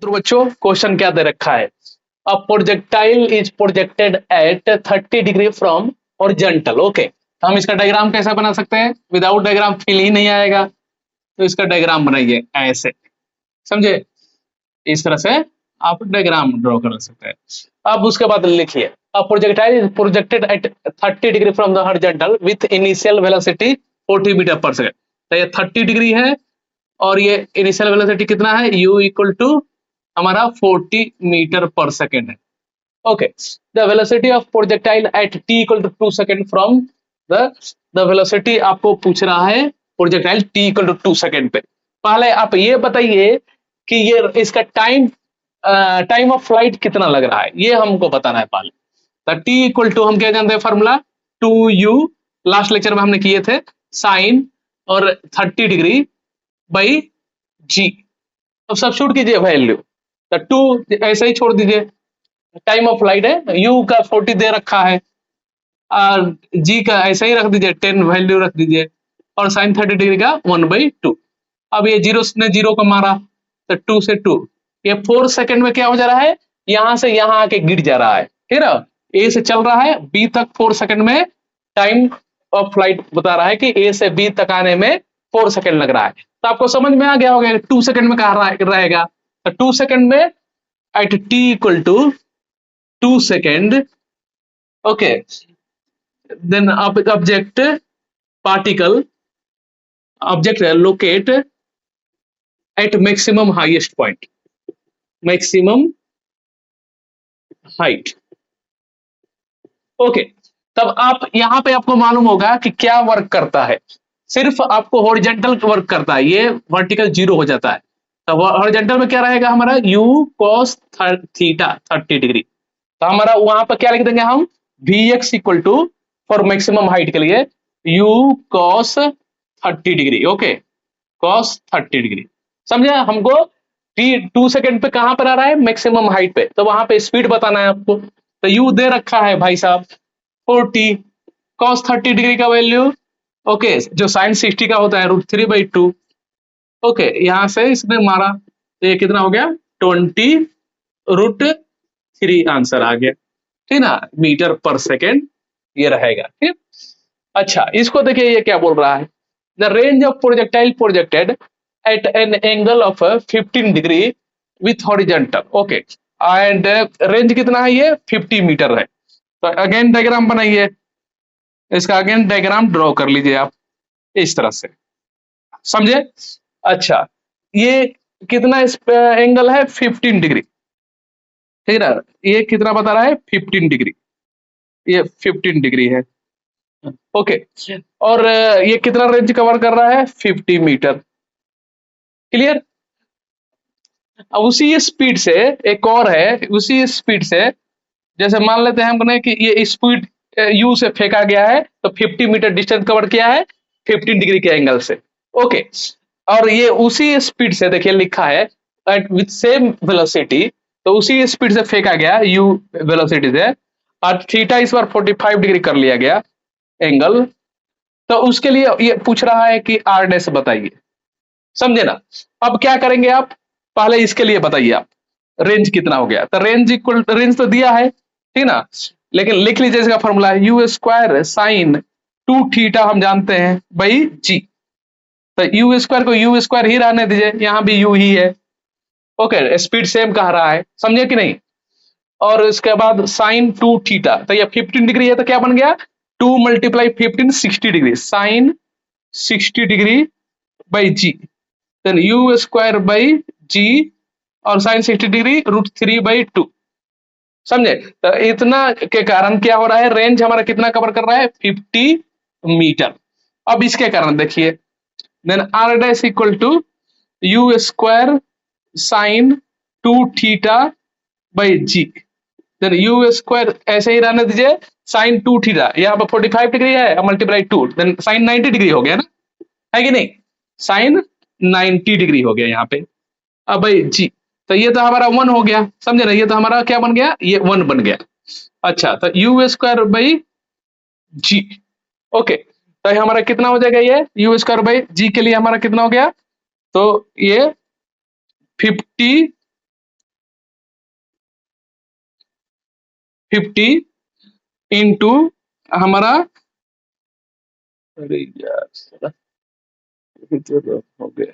तो बच्चों क्वेश्चन क्या दे रखा है, a projectile is projected at 30 degree from horizontal. Okay, तो हम इसका डायग्राम कैसा बना सकते हैं, विदाउट डायग्राम फील ही नहीं आएगा, तो इसका डायग्राम बनाइए ऐसे, समझे, इस तरह से आप डायग्राम ड्रॉ कर सकते हैं। अब उसके बाद लिखिए, a projectile is projected at 30 degree from the horizontal with initial velocity 40 metre पर सेकंड। तो ये 30 डिग्री है और ये इनिशियल वेलोसिटी कितना है, u इक्वल टू हमारा 40 मीटर पर सेकेंड है। Okay, the velocity of projectile at t equal to 2 second from the velocity आपको पूछ रहा है projectile t equal to 2 second पे। पहले आप ये बताइए कि ये इसका टाइम ऑफ फ्लाइट कितना लग रहा है, ये हमको बताना है पहले। तो t इक्वल टू हम क्या जानते हैं फॉर्मूला, 2u, लास्ट लेक्चर में हमने किए थे, साइन और 30 डिग्री बाई जी। अब सब्स्टिट्यूट कीजिए वैल्यू, तो 2 ऐसे ही छोड़ दीजिए, टाइम ऑफ फ्लाइट है, u का 40 दे रखा है और g का ऐसे ही रख दीजिए 10 वैल्यू रख दीजिए और साइन 30 डिग्री का 1/2। अब ये जीरो ने जीरो को मारा तो 2 से 2, ये 4 सेकंड में क्या हो जा रहा है, यहां से यहां आके गिर जा रहा है, ठीक है। ए से चल रहा है बी तक 4 सेकंड में, टाइम ऑफ फ्लाइट बता रहा है कि ए से बी तक आने में 4 सेकंड लग रहा है। तो आपको समझ में आ गया होगा 2 सेकंड में कहा रहेगा, तो 2 सेकंड में at t equal to 2 second. Okay, then object particle object locate at maximum highest point, maximum height. Okay, तब आप यहां पे आपको मालूम होगा कि क्या वर्क करता है, सिर्फ आपको हॉरिजॉन्टल वर्क करता है, ये वर्टिकल जीरो हो जाता है। तो हॉरिजॉन्टल में क्या रहेगा हमारा, u cos थीटा 30 डिग्री। तो हमारा वहां पर क्या लिख देंगे हम, vx equal to for maximum height के लिए u cos 30 degree. Okay, cos 30 degree, समझे हमको। t 2 सेकंड पे कहां पर आ रहा है, मैक्सिमम हाइट पे, तो वहां पे स्पीड बताना है आपको। तो u दे रखा है भाई साहब 40, cos 30 डिग्री का वैल्यू, ओके, जो साइन 60 का होता है √3/2। ओके, यहां से इसने मारा तो ये कितना हो गया, 20√3 आंसर आ गया, ठीक ना, मीटर पर सेकेंड ये रहेगा, ठीक। अच्छा, इसको देखिए ये क्या बोल रहा है, the range of projectile projected at an angle of 15 degree with horizontal. Okay, and range कितना है, ये 50 मीटर है। तो अगेन डायग्राम बनाइए, इसका अगेन डायग्राम ड्रॉ कर लीजिए आप इस तरह से, समझे। अच्छा, ये कितना एंगल है, 15 डिग्री, ठीक है ना, ये कितना बता रहा है, 15 डिग्री, ये 15 डिग्री है। ओके, और ये कितना रेंज कवर कर रहा है, 50 मीटर, क्लियर। अब उसी स्पीड से एक और है, उसी स्पीड से जैसे मान लेते हैं हमने कि ये स्पीड u से फेंका गया है, तो 50 मीटर डिस्टेंस कवर किया है 15 डिग्री के एंगल से। ओके, और ये उसी स्पीड से देखिए लिखा है एट विथ सेम वेलोसिटी, तो उसी स्पीड से फेंका गया u वेलोसिटी से, और थीटा इस बार 45 डिग्री कर लिया गया एंगल। तो उसके लिए ये पूछ रहा है कि r डैश बताइए, समझे ना। अब क्या करेंगे आप, पहले इसके लिए बताइए आप रेंज कितना हो गया, तो रेंज तो दिया है, ठीक ना, लेकिन लिख लीजिए इसका formula, u square sine 2 theta हम जानते हैं बाई जी। तो u स्क्वायर को u स्क्वायर ही रहने दीजिए, यहाँ भी u ही है। ओके, स्पीड सेम कह रहा है, समझे कि नहीं। और इसके बाद साइन 2 थीटा, तो ये 15 डिग्री है, तो क्या बन गया, 2 × 15 60 degree, sine 60 degree by g, then u square by g और साइन 60 डिग्री √3/2, समझे। तो इतना के कारण क्या हो रहा है, रेंज हमारा कितना कवर कर रहा है, 50 मीटर। अब इसके कारण देखिए, then r dash equal to u square sine 2 theta by g, then u square ऐसे ही रहने दीजिए, साइन 2 थीटा, यहाँ पर 45 डिग्री है, मल्टीप्लाई 2, देन साइन 90 डिग्री हो गया ना, है कि नहीं, साइन 90 डिग्री हो गया यहाँ पे। अब भाई जी, तो ये तो हमारा 1 हो गया, समझे ना, ये तो हमारा क्या बन गया, ये 1 बन गया। अच्छा, तो u square by g. Okay, तो ये हमारा कितना हो जाएगा, ये u स्क्वायर बाई जी के लिए हमारा कितना हो गया, तो ये 50 50 इंटू हमारा, अरे यार साला, ये तो हो गया,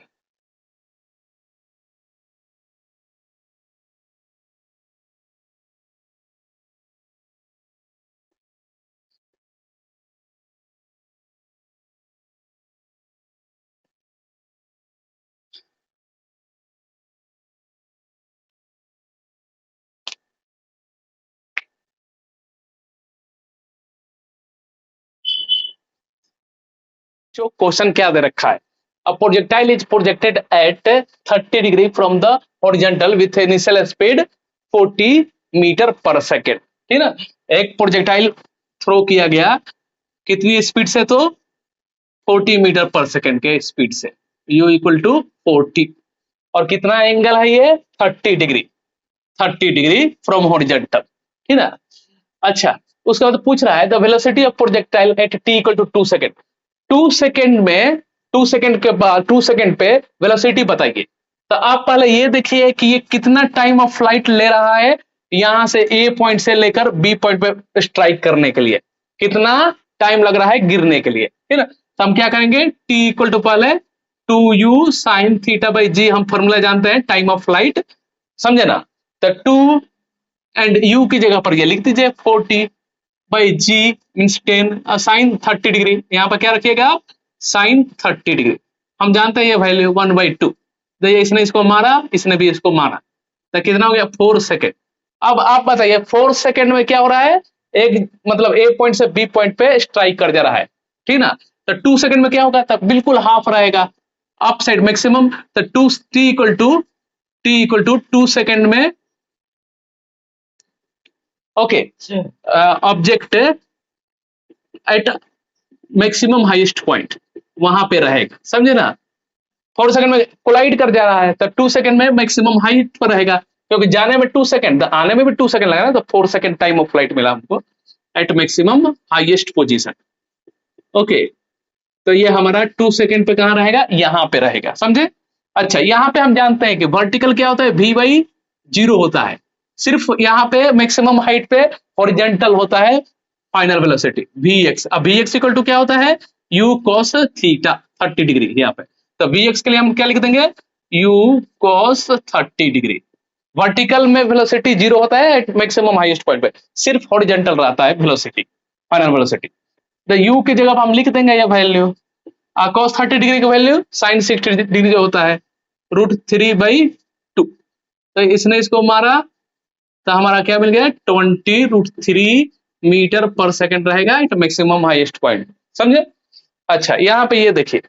जो क्वेश्चन क्या दे रखा है, a projectile is projected at 30 degree from the horizontal with initial speed 40 metre पर सेकेंड, ठीक ना। एक प्रोजेक्टाइल थ्रो किया गया कितनी स्पीड से, तो 40 मीटर पर सेकेंड के स्पीड से, u इक्वल टू 40, और कितना एंगल है ये, 30 डिग्री, 30 डिग्री फ्रॉम हॉरिजॉन्टल, ठीक ना। अच्छा, उसके बाद पूछ रहा है the velocity of projectile at t equal to 2 second, 2 second में, 2 सेकेंड के बाद 2 सेकेंड पे वेलोसिटी बताइए। तो आप पहले ये देखिए कि ये कितना टाइम ऑफ फ्लाइट ले रहा है यहां से ए पॉइंट से लेकर बी पॉइंट पे स्ट्राइक करने के लिए, कितना टाइम लग रहा है गिरने के लिए, ठीक ना। तो हम क्या करेंगे, टी इक्वल टू पहले 2u साइन थीटा बाई जी, हम फॉर्मूला जानते हैं टाइम ऑफ फ्लाइट, समझे ना। तो 2 एंड u की जगह पर ये लिख दीजिए 40 by g means 10, sine 30 degree, यहाँ पर क्या रखिएगा आप, साइन 30 डिग्री, हम जानते हैं ये वैल्यू 1/2, तो ये इसने इसको मारा, इसने भी इसको मारा, तो कितना हो गया 4 सेकेंड। अब आप बताइए 4 सेकेंड में क्या हो रहा है, एक मतलब ए पॉइंट से बी पॉइंट पे स्ट्राइक कर जा रहा है, ठीक ना। तो 2 सेकेंड में क्या होगा, तब बिल्कुल हाफ रहेगा, अप साइड मैक्सिमम, तो टी इक्वल टू 2 सेकेंड में, okay, object at maximum highest point वहां पे रहेगा, समझे ना। 4 सेकंड में कोलाइड कर जा रहा है, तो 2 सेकंड में मैक्सिमम हाइट पर रहेगा, क्योंकि जाने में 2 सेकंड, आने में भी 2 सेकंड लगा ना, तो 4 सेकंड टाइम ऑफ फ्लाइट मिला हमको at maximum highest position, okay. तो ये हमारा 2 सेकंड पे कहां रहेगा, यहां पे रहेगा, समझे। अच्छा, यहां पे हम जानते हैं कि वर्टिकल क्या होता है, v/0 होता है, सिर्फ यहाँ पे मैक्सिमम हाइट पे हॉरिजेंटल होता है फाइनल वेलोसिटी vx। अब vx इक्वल टू क्या होता है, u cos थीटा 30 डिग्री, यहाँ पे तो vx के लिए हम क्या लिख देंगे, u cos 30 डिग्री। वर्टिकल में वेलोसिटी 0 होता है एट मैक्सिमम हाईएस्ट पॉइंट पे, सिर्फ हॉरिजेंटल रहता है वेलोसिटी, फाइनल वेलोसिटी। तो u की जगह हम लिख देंगे ये वैल्यू, cos 30 डिग्री की वैल्यू साइन 60 डिग्री जो होता है √3/2, तो इसने इसको मारा, तो हमारा क्या मिल गया, 20√3 मीटर पर सेकेंड रहेगा एट मैक्सिमम हाईएस्ट पॉइंट, समझे। अच्छा, यहाँ पे ये देखिए,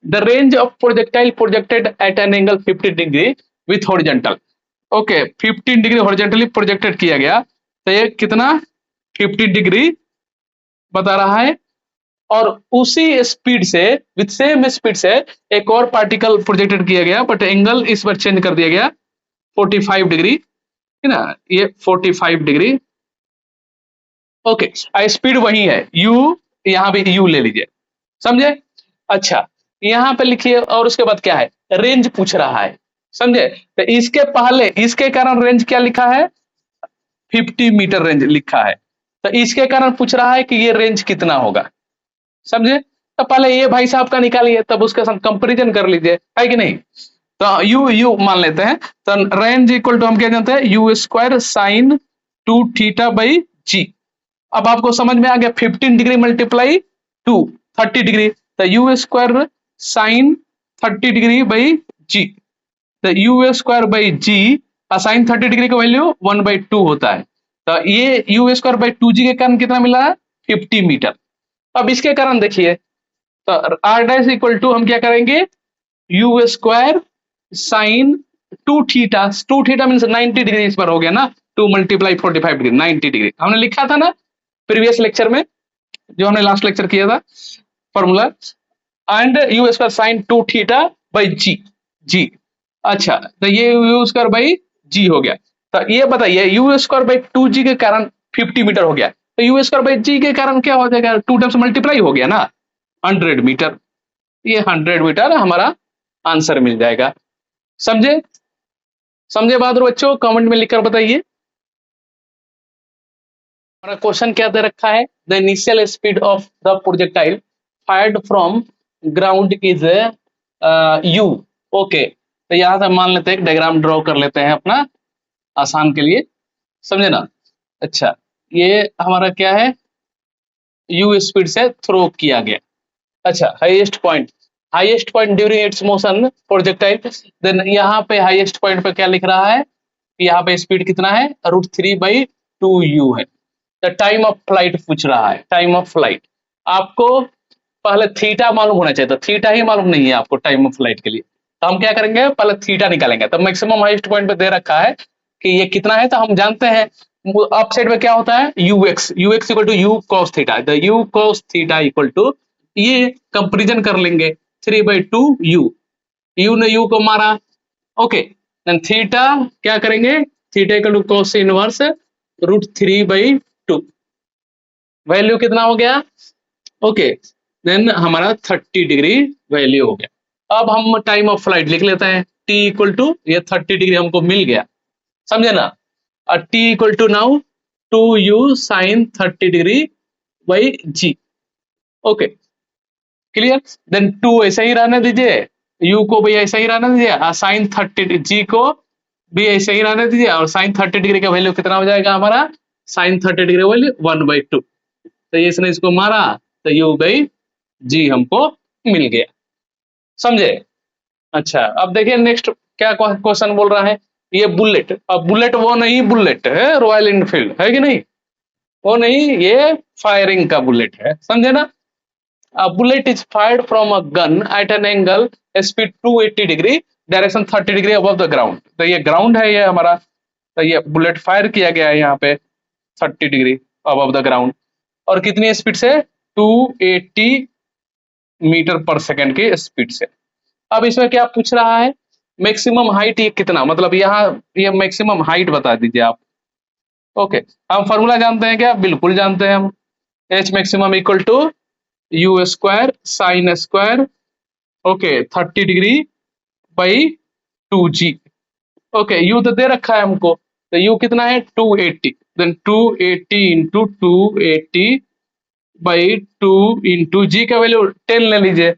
the range of projectile projected at an angle 15 degree with horizontal, okay, 15 degree horizontally projected किया गया, तो ये कितना 50 डिग्री बता रहा है, और उसी स्पीड से, विथ सेम स्पीड से एक और पार्टिकल प्रोजेक्टेड किया गया, बट एंगल इस बार चेंज कर दिया गया 45 डिग्री, है ना, ये 45 डिग्री, ओके। स्पीड वही है u, यहां भी u ले लीजिए, समझे। अच्छा, यहां पे लिखिए, और उसके बाद क्या है, रेंज पूछ रहा है, समझे। तो इसके पहले, इसके कारण रेंज क्या लिखा है, 50 मीटर रेंज लिखा है, तो इसके कारण पूछ रहा है कि ये रेंज कितना होगा, समझे। तो पहले ये भाई साहब का निकालिए, तब उसके साथ कंपेरिजन कर लीजिए, है कि नहीं। तो यू मान लेते हैं, तो रेंज इक्वल टू हम क्या जानते हैं, u square sine 2 theta by g. अब आपको समझ में आ गया, 15 डिग्री मल्टीप्लाई 2 30 डिग्री, तो u square sine 30 degree by g, तो u square by g, sine 30 degree का वैल्यू 1/2 होता है, तो ये यू स्क्वायर बाई 2g के कारण कितना मिला है, 50 मीटर। अब इसके कारण देखिए, तो आर डैश इक्वल टू हम क्या करेंगे, you square sine 2 theta mean 90 degree, इस बार हो गया ना, 2 मल्टीप्लाई 45 डिग्री, 90 डिग्री हमने लिखा था ना प्रीवियस लेक्चर में, जो हमने लास्ट लेक्चर किया था formula, and u square sine 2 theta by g, g. अच्छा, तो ये यू स्क्वायर बाई जी हो गया, तो ये बताइए यू स्क्वायर बाई 2g के कारण 50 मीटर हो गया, तो यू स्क्वायर बाई जी के कारण क्या हो जाएगा, 2 टाइम्स मल्टीप्लाई हो गया ना, 100 मीटर, ये 100 मीटर हमारा आंसर मिल जाएगा, समझे। समझे बहादुर बच्चों, कमेंट में लिखकर बताइए। हमारा क्वेश्चन क्या दे रखा है, the initial speed of the projectile fired from ground is you. Okay, तो यहाँ से मान लेते हैं, डायग्राम ड्रॉ कर लेते हैं अपना आसान के लिए, समझे ना। अच्छा, ये हमारा क्या है, यू स्पीड से थ्रो किया गया। अच्छा, highest point during its motion projectile, then यहाँ पे हाईएस्ट पॉइंट पे क्या लिख रहा है, यहाँ पे स्पीड कितना है, √3/2u है। द टाइम ऑफ फ्लाइट पूछ रहा है, टाइम ऑफ फ्लाइट। आपको पहले थीटा मालूम होना चाहिए, तो थीटा ही मालूम नहीं है आपको टाइम ऑफ फ्लाइट के लिए, तो हम क्या करेंगे, पहले थीटा निकालेंगे। तो मैक्सिमम हाईएस्ट पॉइंट पे दे रखा है कि ये कितना है, तो हम जानते हैं अप साइड में क्या होता है, u x equal to u cos theta, the u cos theta equal to, ये कंपेरिजन कर लेंगे, 3/2u, यू ने यू को मारा, ओके, देन थीटा क्या करेंगे, theta equal to cos inverse √3/2, value कितना हो गया, ओके, देन हमारा 30 डिग्री वैल्यू हो गया। अब हम टाइम ऑफ फ्लाइट लिख लेते हैं, t इक्वल टू, ये 30 डिग्री हमको मिल गया, समझे ना। और t equal to now 2u sine 30 degree by g, okay, clear. Then 2 ऐसा ही रहने दीजिए, u को भी ऐसा ही रहने दीजिए, और साइन 30 g को भी ऐसे ही रहने दीजिए, और साइन 30 डिग्री का वैल्यू कितना हो जाएगा हमारा, साइन 30 डिग्री वैल्यू 1/2, तो ये इसने इसको मारा, तो u/g हमको मिल गया, समझे। अच्छा, अब देखिए नेक्स्ट क्या क्वेश्चन बोल रहा है, ये बुलेट, अब बुलेट वो नहीं, बुलेट है रॉयल एनफील्ड, है कि नहीं, वो नहीं, ये फायरिंग का बुलेट है, समझे ना। A bullet is fired from a gun at an angle speed 280 degree, direction 30 degree above the ground, तो ये ग्राउंड है ये हमारा, तो ये बुलेट फायर किया गया है यहाँ पे 30 डिग्री अबव द ग्राउंड, और कितनी स्पीड से, 280 मीटर पर सेकंड की स्पीड से। अब इसमें क्या पूछ रहा है, मैक्सिमम हाइट ये कितना, मतलब यहाँ ये मैक्सिमम हाइट बता दीजिए आप। ओके, हम फॉर्मूला जानते हैं क्या, बिल्कुल जानते हैं हम, H maximum equal to u square sine square, okay, 30 degree by 2g, okay, u तो दे रखा है हमको, तो यू कितना है 280, then 280 into 280 by 2 into g का वैल्यू 10 ले लीजिए,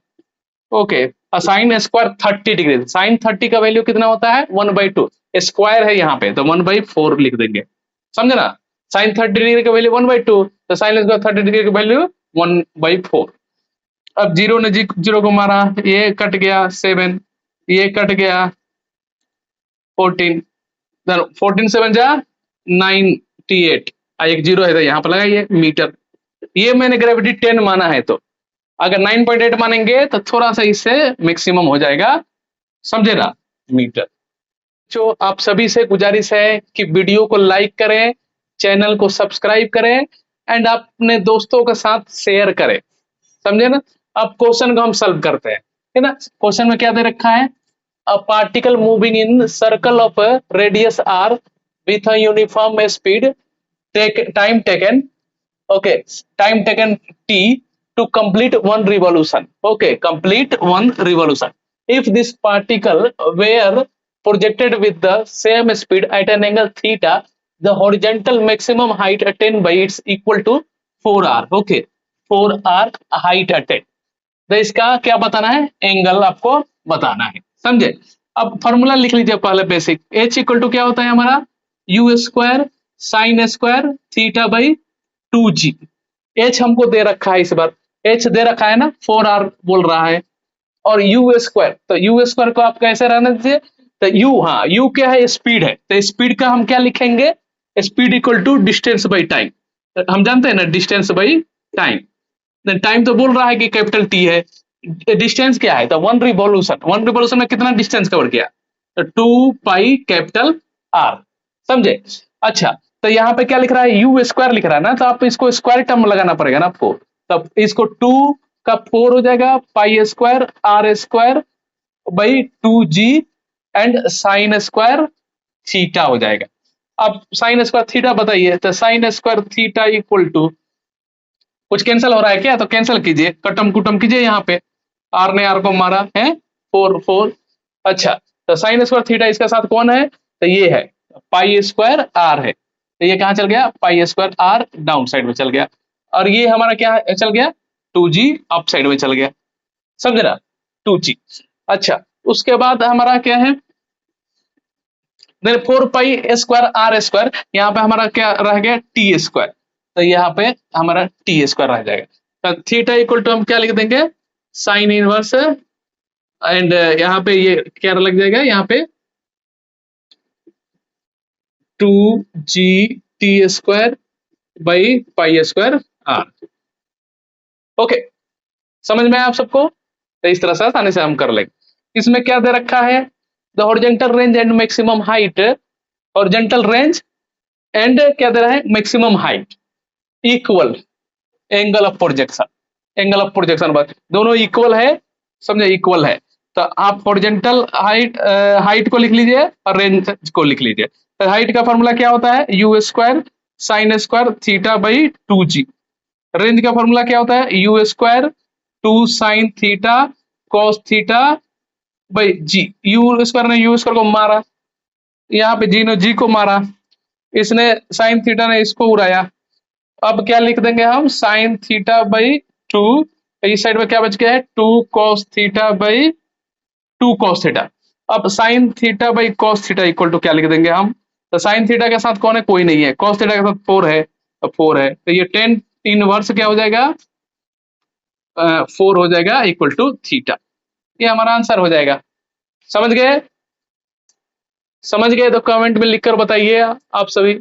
okay, sine square 30 degree, sine 30 का वैल्यू कितना होता है 1/2, स्क्वायर है यहाँ पे तो 1/4 लिख देंगे, समझे ना। साइन 30 डिग्री का वैल्यू 1/2, तो साइन स्क्वायर 30 डिग्री का वैल्यू 1/4। अब जीरो ने जीरो को मारा, ये कट गया 7, ये कट गया 14, 14 7 जा 98, एक जीरो है तो यहाँ पर लगाइए मीटर, ये मैंने ग्रेविटी 10 माना है, तो अगर 9.8 मानेंगे तो थोड़ा सा इससे मैक्सिमम हो जाएगा, समझे ना, मीटर। जो आप सभी से गुजारिश है कि वीडियो को लाइक करें, चैनल को सब्सक्राइब करें, एंड अपने दोस्तों के साथ शेयर करें, समझे ना। अब क्वेश्चन को हम सॉल्व करते हैं, है ना। क्वेश्चन में क्या दे रखा है, a particle moving in circle of radius r with a uniform speed, time taken, okay, time taken t to complete one revolution, okay, complete one revolution. If this particle were projected with the same speed at an angle theta, the horizontal maximum height attained by its equal to 4r, okay, 4r height attained, तो इसका क्या बताना है, angle आपको बताना है, समझे। अब फॉर्मूला लिख लीजिए पहले बेसिक, h इक्वल टू क्या होता है हमारा, you square sine square theta by 2g, h हमको दे रखा है, इस बार h दे रखा है ना, 4r बोल रहा है, और u स्क्वायर, तो u स्क्वायर को आप कैसे रहने दीजिए, तो u, हाँ u क्या है, स्पीड है, तो स्पीड का हम क्या लिखेंगे, speed equal to distance by time, हम जानते हैं ना डिस्टेंस बाई टाइम, टाइम तो बोल रहा है कि कैपिटल टी है, डिस्टेंस क्या है, तो 1 रिवॉल्यूशन में कितना डिस्टेंस कवर किया, तो 2 पाई कैपिटल r, समझे। अच्छा, तो यहाँ पे क्या लिख रहा है, यू स्क्वायर लिख रहा है ना, तो आप इसको स्क्वायर टर्म लगाना पड़ेगा ना आपको, तब इसको 2 का 4 हो जाएगा, pi square r square by 2g and sine square theta हो जाएगा। अब साइन स्क्वायर थीटा बताइए, तो sine square theta equal to, कुछ कैंसिल हो रहा है क्या, तो कैंसिल कीजिए, कटम कुटम कीजिए, यहाँ पे r ने r को मारा है 4 अच्छा, तो साइन स्क्वायर थीटा इसके साथ कौन है, तो ये है पाई स्क्वायर r है, तो ये कहाँ चल गया, pi square r down side में चल गया, और ये हमारा क्या चल गया, 2g अप साइड में चल गया, समझे ना, 2g। अच्छा, उसके बाद हमारा क्या है, 4 पाई स्क्वायर आर स्क्वायर, यहाँ पे हमारा क्या रह गया, टी स्क्वायर, तो यहाँ पे हमारा टी स्क्वायर रह जाएगा। तो थीटा इक्वल टू हम क्या लिख देंगे, साइन इनवर्स, एंड यहाँ पे ये क्या लग जाएगा, यहाँ पे 2g t² by pi square r. Okay, समझ में आया आप सबको, तो इस तरह से आसानी से हम कर लेंगे। इसमें क्या दे रखा है, the horizontal range and maximum height, horizontal range and क्या दे रहा है, maximum height equal angle of projection, angle of projection बस दोनों इक्वल है, समझे, इक्वल है। तो आप हॉरिजॉन्टल हाइट को लिख लीजिए और रेंज को लिख लीजिए। तो हाइट का फॉर्मूला क्या होता है, u square sine square theta by 2g। Range का फॉर्मूला क्या होता है, u square 2 sine theta cos theta by g. U square ने यू स्क्वायर को मारा, यहाँ पे जी ने जी को मारा, इसने साइन थीटा ने इसको उड़ाया। अब क्या लिख देंगे हम, साइन थीटा बाई 2, इस साइड में क्या बच गया है, 2 cos theta by 2 cos theta. अब sine theta by cos theta equal to क्या लिख देंगे हम, तो साइन थीटा के साथ कौन है, कोई नहीं है, कॉस थीटा के साथ 4 है, तो 4 है, तो ये टेन इनवर्स क्या हो जाएगा, 4 हो जाएगा इक्वल टू थीटा। ये हमारा आंसर हो जाएगा। समझ गए, समझ गए तो कमेंट में लिखकर बताइए आप सभी।